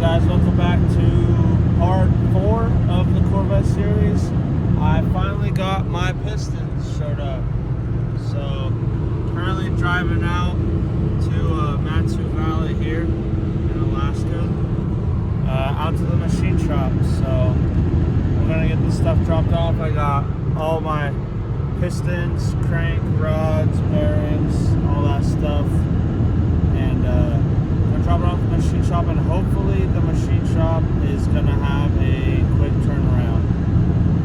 guys, welcome back to part 4 of the Corvette series. I finally got my pistons showed up. So currently driving out to Matsu Valley here in Alaska, out to the machine shop. So we're gonna get this stuff dropped off. I got all my pistons, crank, rods, bearings, all that stuff, and drop it off the machine shop, and hopefully the machine shop is gonna have a quick turnaround.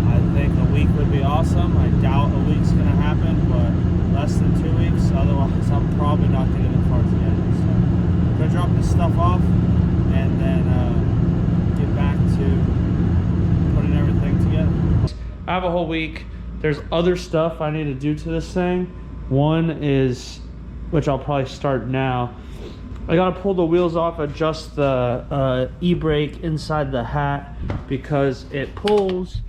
I think a week would be awesome. I doubt a week's gonna happen, but less than 2 weeks, otherwise I'm probably not getting the car together. So I'm gonna drop this stuff off and then get back to putting everything together. I have a whole week. There's other stuff I need to do to this thing. One is, which I'll probably start now, I gotta pull the wheels off, adjust the e-brake inside the hat, because it pulls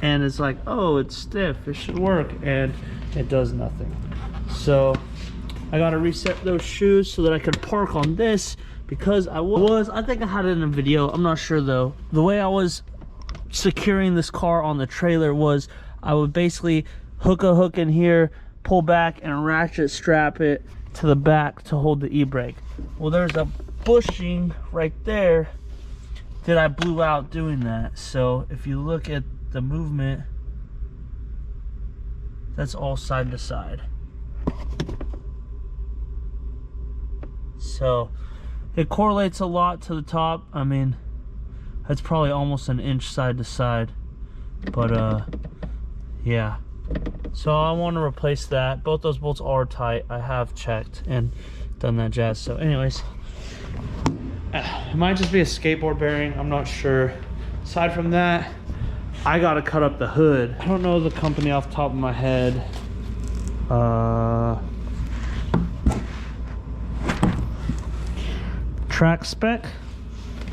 and it's like, oh, it's stiff, it should work, and it does nothing. So I gotta reset those shoes so that I can park on this, because I think I had it in a video, I'm not sure though. The way I was securing this car on the trailer was I would basically hook a hook in here, pull back, and ratchet strap it to the back to hold the e-brake. Well, there's a bushing right there that I blew out doing that. So if you look at the movement, that's all side to side. So it correlates a lot to the top. I mean, that's probably almost an inch side to side, but yeah. So I want to replace that. Both those bolts are tight. I have checked and done that jazz. So anyways, it might just be a skateboard bearing, I'm not sure. Aside from that, I gotta cut up the hood. I don't know the company off the top of my head. Track Spec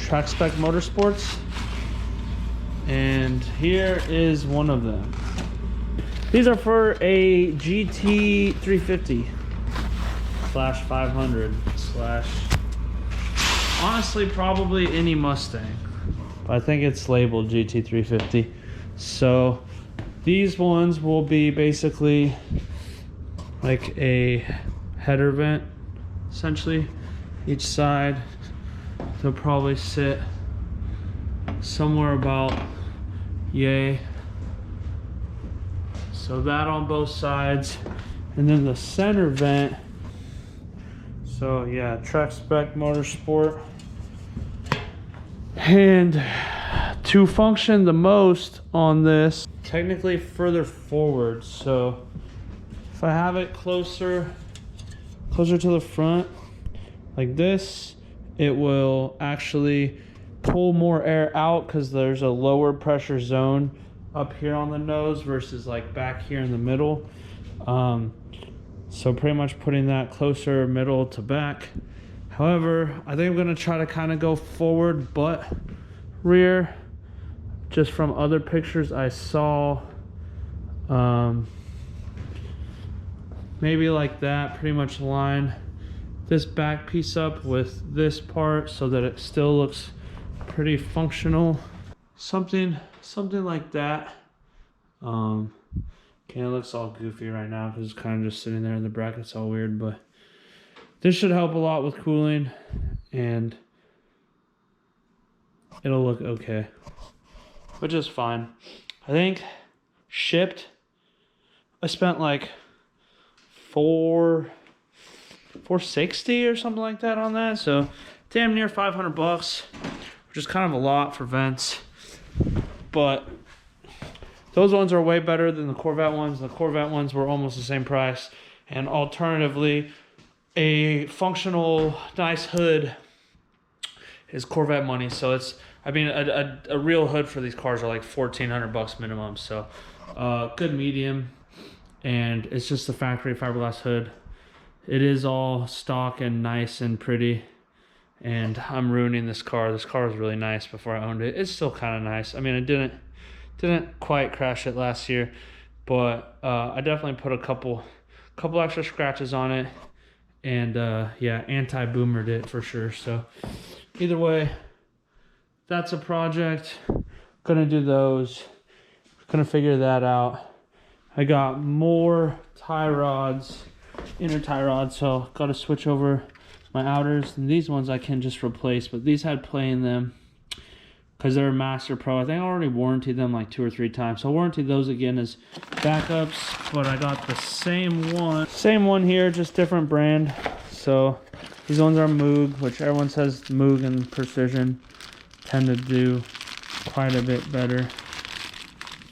Motorsports, and here is one of them. These are for a GT 350 slash 500 slash, honestly, probably any Mustang. I think it's labeled GT 350. So these ones will be basically like a header vent, essentially. Each side, they'll probably sit somewhere about yay. So that on both sides, and then the center vent. So yeah, Track Spec Motorsport. And to function the most on this, technically further forward. So if I have it closer to the front like this, it will actually pull more air out, because there's a lower pressure zone up here on the nose versus like back here in the middle. So pretty much putting that closer middle to back. However, I think I'm gonna try to kind of go forward but rear, just from other pictures I saw. Maybe like that, pretty much line this back piece up with this part so that it still looks pretty functional. Something like that. Okay, it looks all goofy right now because it's kind of just sitting there in the brackets, all weird, but this should help a lot with cooling, and it'll look okay, which is fine. I think shipped, I spent like $460 or something like that on that, so damn near 500 bucks, which is kind of a lot for vents. But those ones are way better than the Corvette ones. The Corvette ones were almost the same price. And alternatively, a functional, nice hood is Corvette money. So it's, I mean, a real hood for these cars are like 1,400 bucks minimum. So good medium, and it's just a factory fiberglass hood. It is all stock and nice and pretty. And I'm ruining this car. This car was really nice before I owned it. It's still kind of nice. I mean, I didn't quite crash it last year, but I definitely put a couple extra scratches on it, and yeah, anti-boomered it for sure. So either way, that's a project. Gonna do those. Gonna figure that out. I got more tie rods, inner tie rods, so gotta switch over my outers. And these ones I can just replace, but these had play in them because they're Master Pro. I think I already warranted them like 2 or 3 times. So I'll warranty those again as backups, but I got the same one here, just different brand. So these ones are Moog, which everyone says Moog and Precision tend to do quite a bit better.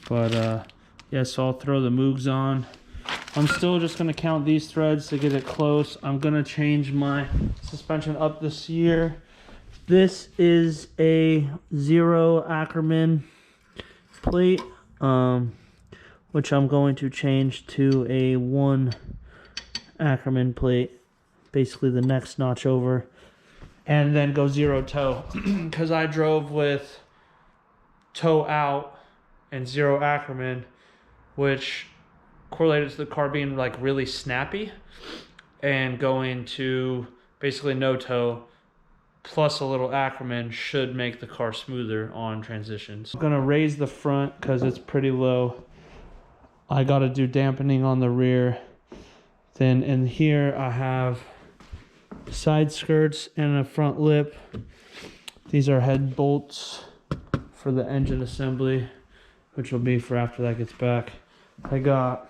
But yeah, so I'll throw the Moogs on. I'm still just gonna count these threads to get it close. I'm gonna change my suspension up this year. This is a 0 Ackerman plate, which I'm going to change to a 1 Ackerman plate, basically the next notch over, and then go 0 toe. Because I drove with toe out and 0 Ackerman, which correlated to the car being like really snappy, and going to basically no toe plus a little Ackerman should make the car smoother on transitions. I'm gonna raise the front because it's pretty low. I gotta do dampening on the rear. Then in here I have side skirts and a front lip. These are head bolts for the engine assembly, which will be for after that gets back. I got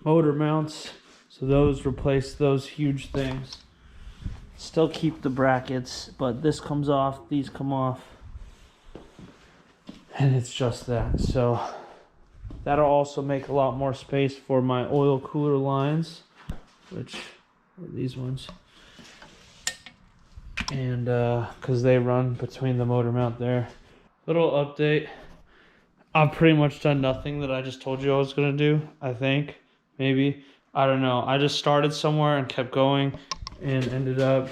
motor mounts, so those replace those huge things. Still keep the brackets, but this comes off, these come off, and it's just that. So that'll also make a lot more space for my oil cooler lines, which are these ones, and because they run between the motor mount there. Little update, I've pretty much done nothing that I just told you I was gonna do. I think, maybe, I don't know. I just started somewhere and kept going and ended up,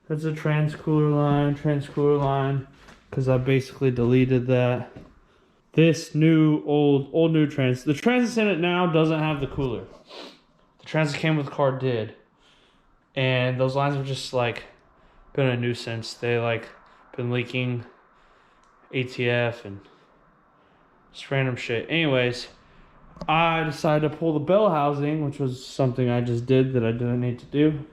there's a trans cooler line, because I basically deleted that. This new, old new trans, the trans that's in it now doesn't have the cooler. The trans that came with the car did. And those lines have just like been a nuisance. They like been leaking ATF and just random shit. Anyways, I decided to pull the bell housing, which was something I just did that I didn't need to do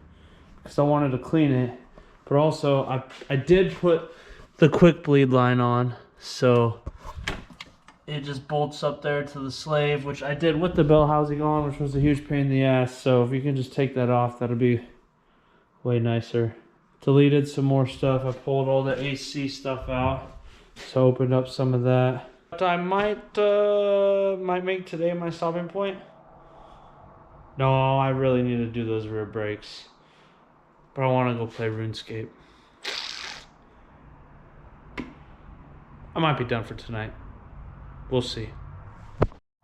because I wanted to clean it. But also, I did put the quick bleed line on, so it just bolts up there to the slave, which I did with the bell housing on, which was a huge pain in the ass. So if you can just take that off, that'll be way nicer. Deleted some more stuff. I pulled all the AC stuff out, so opened up some of that. But I might make today my stopping point. No, I really need to do those rear brakes. But I want to go play RuneScape. I might be done for tonight. We'll see.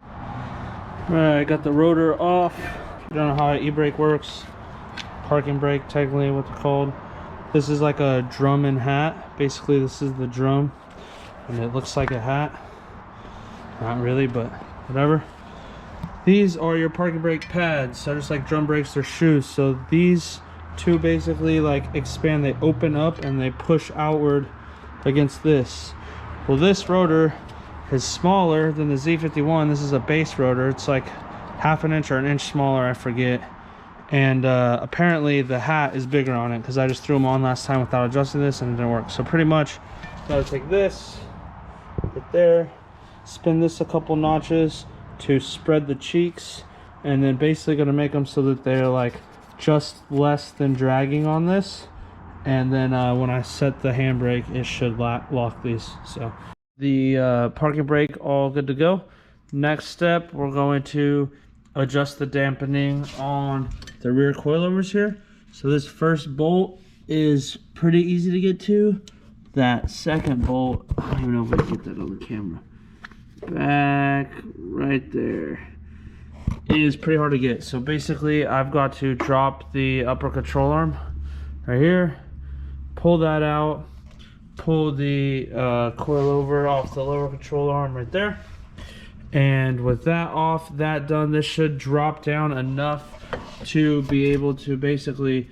Alright, I got the rotor off. I don't know how an e-brake works. Parking brake, technically what's it called. This is like a drum and hat. Basically, this is the drum. And it looks like a hat. Not really, but whatever. These are your parking brake pads. So just like drum brakes or shoes. So these two basically like expand, they open up and they push outward against this. Well, this rotor is smaller than the Z51. This is a base rotor. It's like 1/2 inch or 1 inch smaller, I forget. And apparently the hat is bigger on it because I just threw them on last time without adjusting this and it didn't work. So pretty much gotta take this right there, spin this a couple notches to spread the cheeks, and then basically gonna make them so that they're like just less than dragging on this, and then when I set the handbrake it should lock these. So the parking brake all good to go. Next step, we're going to adjust the dampening on the rear coilovers here. So this first bolt is pretty easy to get to. That second bolt, I don't even know if I can get that on the camera, back right there, is pretty hard to get. So basically I've got to drop the upper control arm right here, pull that out, pull the coilover off the lower control arm right there, and with that off, that done, this should drop down enough to be able to basically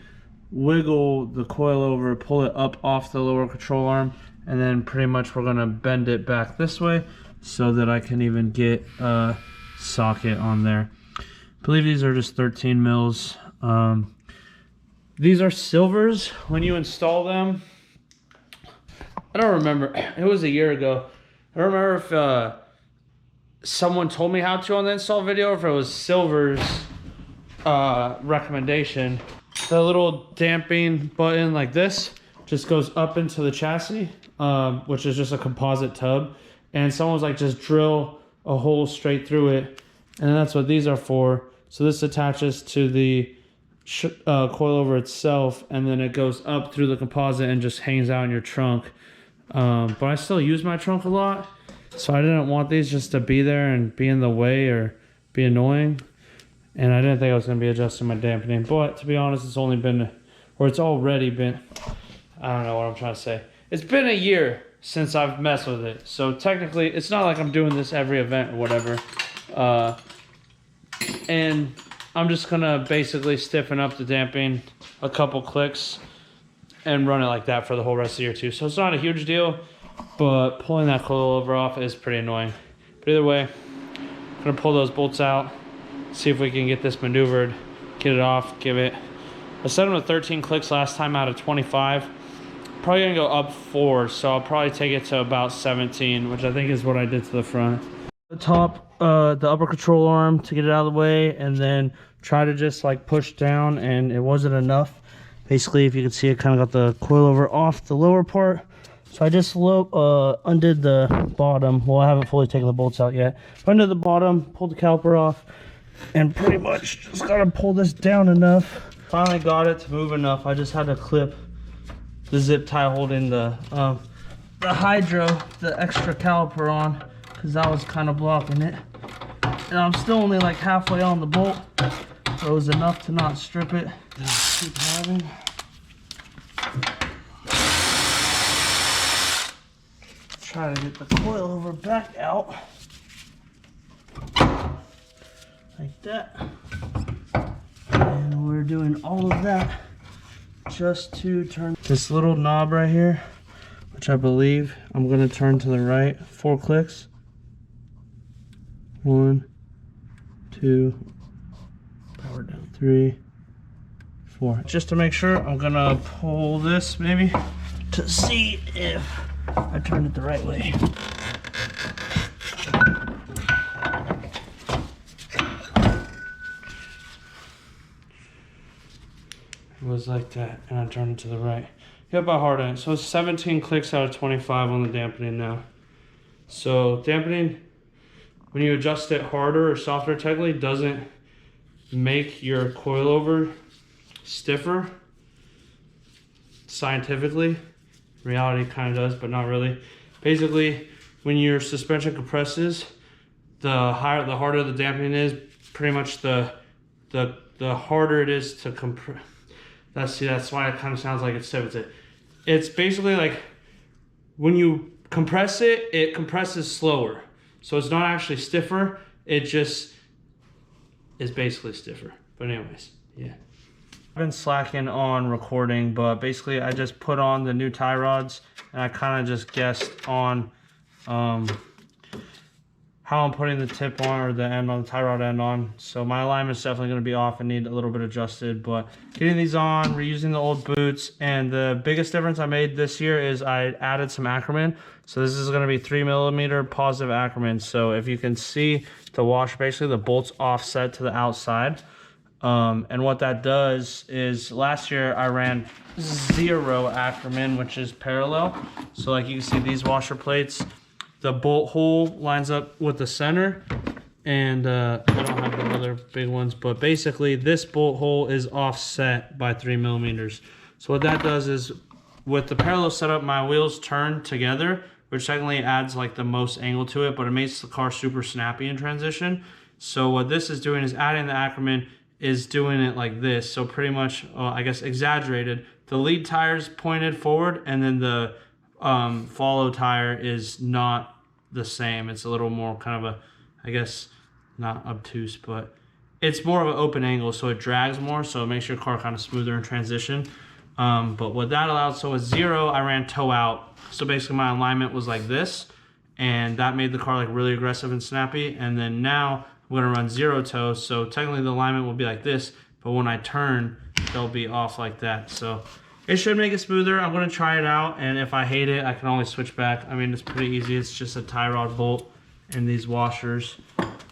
wiggle the coilover, pull it up off the lower control arm, and then pretty much we're gonna bend it back this way so that I can even get a socket on there. I believe these are just 13 mils. These are silvers when you install them. I don't remember, it was a year ago. I don't remember if someone told me how to on the install video, or if it was Silver's recommendation. The little damping button like this just goes up into the chassis, which is just a composite tub. And someone was like, just drill a hole straight through it. And that's what these are for. So this attaches to the coilover itself, and then it goes up through the composite and just hangs out in your trunk. But I still use my trunk a lot, so I didn't want these just to be there and be in the way or be annoying. And I didn't think I was going to be adjusting my dampening, but to be honest, it's already been, I don't know what I'm trying to say. It's been a year since I've messed with it, so technically it's not like I'm doing this every event or whatever. And I'm just gonna basically stiffen up the damping a couple clicks and run it like that for the whole rest of the year too. So it's not a huge deal, but pulling that coilover off is pretty annoying. But either way, I'm gonna pull those bolts out, see if we can get this maneuvered, get it off, give it. I set them to 13 clicks last time out of 25. Probably gonna go up 4, so I'll probably take it to about 17, which I think is what I did to the front. The top, the upper control arm to get it out of the way, and then try to just like push down, and it wasn't enough. Basically, if you can see, it kind of got the coilover off the lower part. So I just undid the bottom. Well, I haven't fully taken the bolts out yet. Undid the bottom, pulled the caliper off, and pretty much just gotta pull this down enough. Finally got it to move enough. I just had to clip the zip tie holding the hydro, the extra caliper on, because that was kind of blocking it. And I'm still only like halfway on the bolt, so it was enough to not strip it. Just keep having. Try to get the coilover back out like that. And we're doing all of that just to turn this little knob right here, which I believe I'm going to turn to the right 4 clicks. 1, 2, power down, 3, 4. Just to make sure, I'm going to pull this maybe to see if I turned it the right way. It was like that, and I turned it to the right. Got about hard on it. So it's 17 clicks out of 25 on the dampening now. So dampening, when you adjust it harder or softer technically, doesn't make your coilover stiffer. Scientifically, reality kind of does, but not really. Basically, when your suspension compresses, the harder the dampening is. Pretty much the harder it is to compress. That's why it kind of sounds like it stiffens it. It's basically like when you compress it, it compresses slower. So it's not actually stiffer, it just is basically stiffer. But anyways, yeah. I've been slacking on recording, but basically I just put on the new tie rods, and I kind of just guessed on how I'm putting the tip on, or the end on the tie rod end on. So my alignment's definitely going to be off and need a little bit adjusted, but getting these on, reusing the old boots. And the biggest difference I made this year is I added some Ackerman. So this is going to be 3mm positive Ackerman. So if you can see the washer, basically the bolts offset to the outside. And what that does is, last year I ran 0 Ackerman, which is parallel. So like you can see these washer plates, the bolt hole lines up with the center, and I don't have the other big ones, but basically this bolt hole is offset by 3mm. So what that does is, with the parallel setup, my wheels turn together, which technically adds like the most angle to it, but it makes the car super snappy in transition. So what this is doing is adding the Ackerman is doing it like this. So pretty much, I guess exaggerated, the lead tire's pointed forward, and then the follow tire is not the same. It's a little more kind of a, I guess, not obtuse, but it's more of an open angle, so it drags more, so it makes your car kind of smoother in transition. But what that allowed, so with 0, I ran toe out. So basically my alignment was like this, and that made the car like really aggressive and snappy. And then now I'm gonna run 0 toe, so technically the alignment will be like this, but when I turn, they'll be off like that. So it should make it smoother. I'm gonna try it out, and if I hate it, I can always switch back. I mean, it's pretty easy. It's just a tie rod bolt and these washers.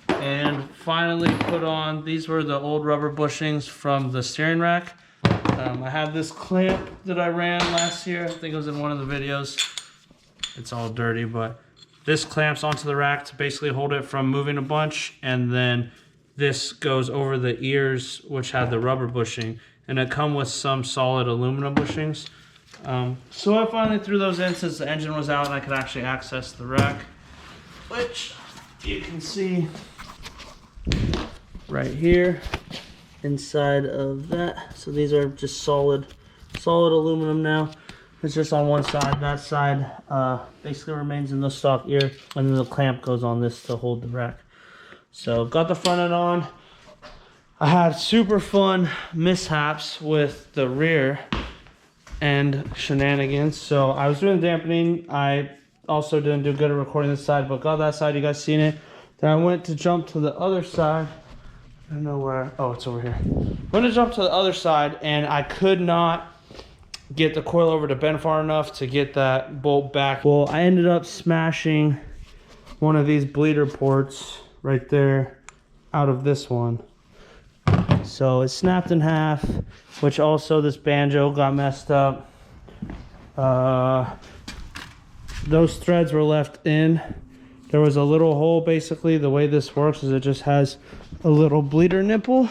And finally put on, these were the old rubber bushings from the steering rack. I had this clamp that I ran last year. I think it was in one of the videos. It's all dirty, but this clamps onto the rack to basically hold it from moving a bunch. And then this goes over the ears, which had the rubber bushing. And it come with some solid aluminum bushings. So I finally threw those in since the engine was out and I could actually access the rack, which you can see right here inside of that. So these are just solid aluminum now. It's just on one side. That side basically remains in the stock ear, and then the clamp goes on this to hold the rack. So got the front end on. I had super fun mishaps with the rear and shenanigans. So I was doing dampening. I also didn't do good at recording this side, but got that side. You guys seen it. Then I went to jump to the other side. I don't know where. Oh, it's over here. Went to jump to the other side, and I could not get the coilover to bend far enough to get that bolt back. Well, I ended up smashing one of these bleeder ports right there out of this one. So it snapped in half, which also this banjo got messed up. Those threads were left in. There was a little hole. Basically, the way this works is it just has a little bleeder nipple.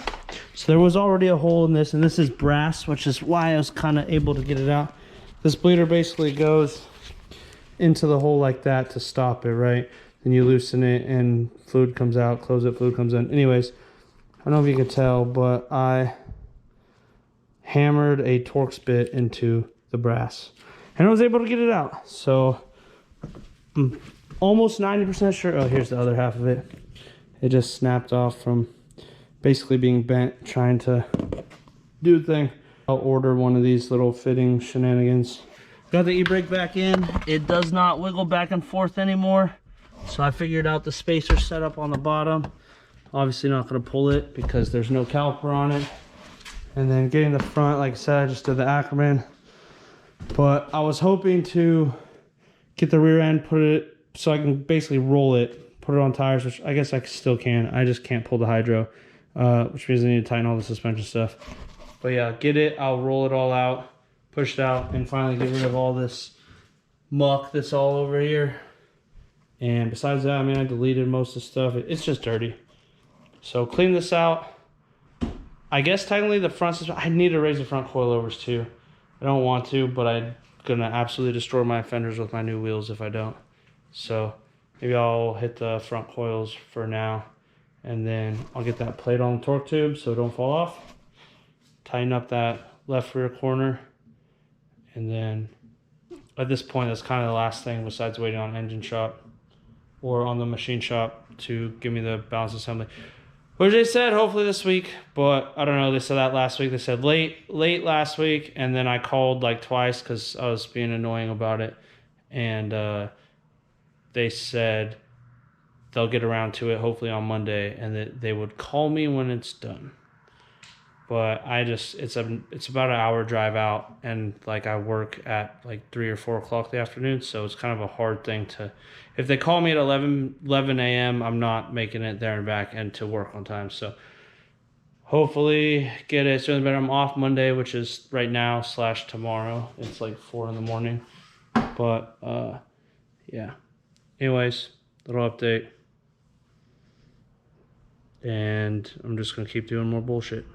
So there was already a hole in this, and this is brass, which is why I was kind of able to get it out. This bleeder basically goes into the hole like that to stop it, right? Then you loosen it and fluid comes out, close it, fluid comes in. Anyways, I don't know if you can tell, but I hammered a Torx bit into the brass and I was able to get it out. So I'm almost 90% sure. Oh, here's the other half of it. It just snapped off from basically being bent, trying to do the thing. I'll order one of these little fitting shenanigans. Got the e-brake back in. It does not wiggle back and forth anymore. So I figured out the spacer setup on the bottom. Obviously not gonna pull it because there's no caliper on it. And then getting the front, like I said, I just did the Ackerman. But I was hoping to get the rear end, put it so I can basically roll it, put it on tires, which I guess I still can. I just can't pull the hydro, which means I need to tighten all the suspension stuff. But yeah, get it, I'll roll it all out, push it out, and finally get rid of all this muck that's all over here. And besides that, I mean, I deleted most of the stuff. It's just dirty. So clean this out. I guess technically the front suspension, I need to raise the front coilovers too. I don't want to, but I'm gonna absolutely destroy my fenders with my new wheels if I don't. So maybe I'll hit the front coils for now, and then I'll get that plate on the torque tube so it don't fall off. Tighten up that left rear corner, and then at this point that's kind of the last thing besides waiting on engine shop or on the machine shop to give me the balance assembly, which they said hopefully this week, but I don't know. They said that last week. They said late last week, and then I called like twice because I was being annoying about it, and they said they'll get around to it hopefully on Monday, and that they would call me when it's done. But it's about an hour drive out, and like I work at like 3 or 4 o'clock in the afternoon, so it's kind of a hard thing to, if they call me at 11 a.m., I'm not making it there and back and to work on time. So hopefully get it sooner than better. I'm off Monday, which is right now / tomorrow. It's like 4 in the morning. But yeah. Anyways, little update. And I'm just gonna keep doing more bullshit.